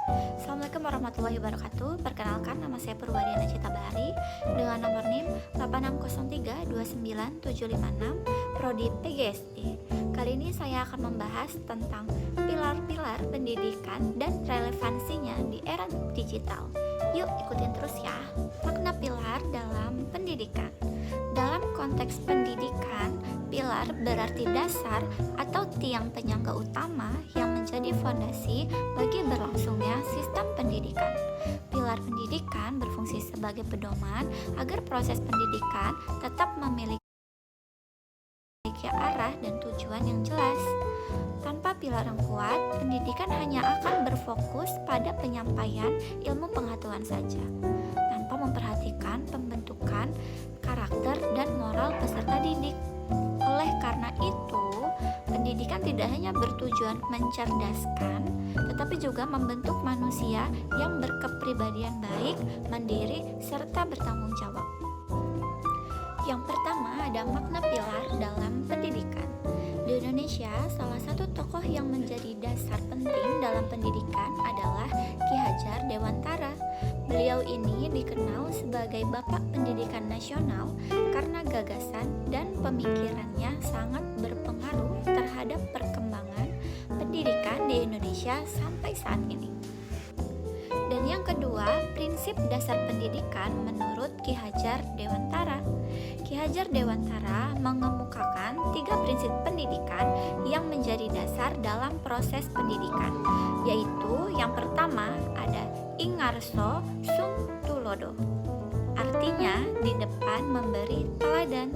Assalamualaikum warahmatullahi wabarakatuh. Perkenalkan, nama saya Purwadiana Citabari dengan nomor NIM 86032976 Prodi PGSD. Kali ini saya akan membahas tentang pilar-pilar pendidikan dan relevansinya di era digital. Yuk ikutin terus ya. Makna pilar dalam pendidikan. Dalam konteks pendidikan, pilar berarti dasar atau tiang penyangga utama yang menjadi fondasi bagi berlangsungnya sistem pendidikan. Pilar pendidikan berfungsi sebagai pedoman agar proses pendidikan tetap memiliki arah dan tujuan yang jelas. Tanpa pilar yang kuat, pendidikan hanya akan berfokus pada penyampaian ilmu pengetahuan saja, tanpa memperhatikan pembentukan karakter dan moral peserta didik. Oleh karena itu, pendidikan tidak hanya bertujuan mencerdaskan, tetapi juga membentuk manusia yang berkepribadian baik, mandiri, serta bertanggung jawab. Yang pertama ada makna pilar dalam pendidikan. Di Indonesia, salah satu tokoh yang menjadi dasar penting dalam pendidikan adalah Ki Hajar Dewantara. Beliau ini dikenal sebagai Bapak Pendidikan Nasional karena gagasan dan pemikirannya sangat berpengaruh terhadap perkembangan pendidikan di Indonesia sampai saat ini. Dan yang kedua, prinsip dasar pendidikan menurut Ki Hajar Dewantara. Ki Hajar Dewantara mengemukakan 3 prinsip pendidikan yang menjadi dasar dalam proses pendidikan, yaitu yang pertama ada Ingarso Sung Tulodo. Artinya di depan memberi teladan.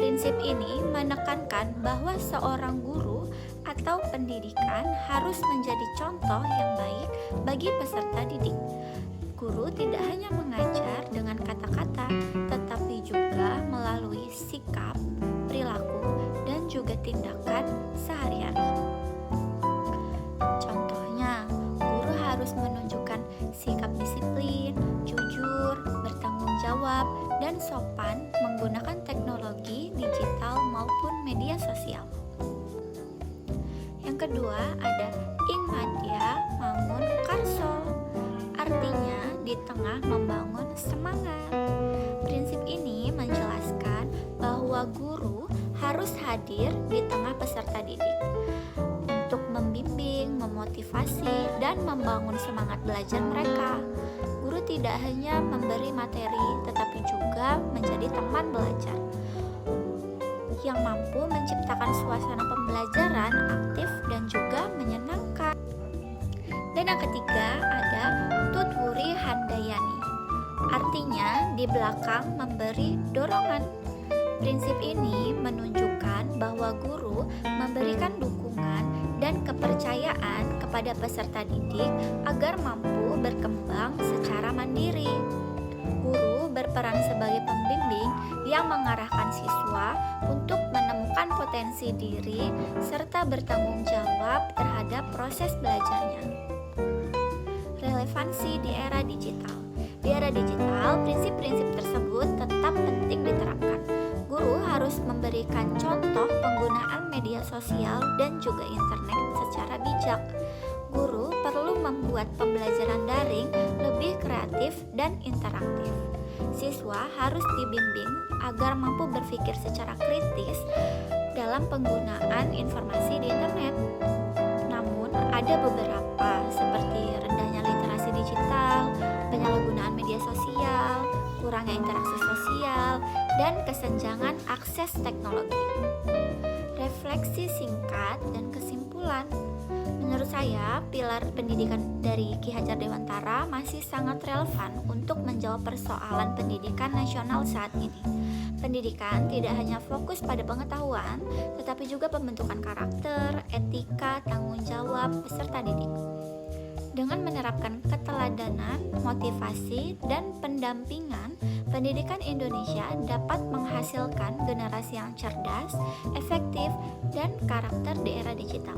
Prinsip ini menekankan bahwa seorang guru atau pendidikan harus menjadi contoh yang baik bagi peserta didik. Guru tidak hanya mengajar dengan kata-kata, tetapi juga melalui sikap, perilaku, dan juga tindakan sehari-hari. Contohnya, guru harus menunjukkan sikap disiplin, jujur, bertanggung jawab, dan sopan menggunakan teknologi digital maupun media sosial. Yang kedua ada Ing Madya Mangun Karso, artinya di tengah membangun semangat. Prinsip ini menjelaskan bahwa guru harus hadir di tengah peserta didik untuk membimbing, memotivasi, dan membangun semangat belajar mereka. Guru tidak hanya memberi materi, tetapi juga menjadi teman belajar yang mampu menciptakan suasana pembelajaran aktif dan juga menyenangkan. Dan yang ketiga ada Tutwuri Handayani, artinya di belakang memberi dorongan. Prinsip ini menunjukkan bahwa guru memberikan dukungan dan kepercayaan kepada peserta didik agar mampu berkembang secara mandiri. Guru berperan sebagai pembimbing yang mengarahkan siswa untuk menemukan potensi diri serta bertanggung jawab terhadap proses belajarnya. Relevansi di era digital. Di era digital, prinsip-prinsip tersebut tetap penting diterapkan. Guru harus memberikan contoh penggunaan media sosial dan juga internet secara bijak. Guru perlu membuat pembelajaran daring lebih kreatif dan interaktif. Siswa harus dibimbing agar mampu berpikir secara kritis dalam penggunaan informasi di internet. Namun, ada beberapa seperti rendahnya literasi digital, penyalahgunaan media sosial, kurangnya interaksi sosial, dan kesenjangan akses teknologi. Refleksi singkat dan kesimpulan. Menurut saya, pilar pendidikan dari Ki Hajar Dewantara masih sangat relevan untuk menjawab persoalan pendidikan nasional saat ini. Pendidikan tidak hanya fokus pada pengetahuan, tetapi juga pembentukan karakter, etika, tanggung jawab peserta didik. Dengan menerapkan keteladanan, motivasi, dan pendampingan, pendidikan Indonesia dapat menghasilkan generasi yang cerdas, efektif, dan karakter di era digital.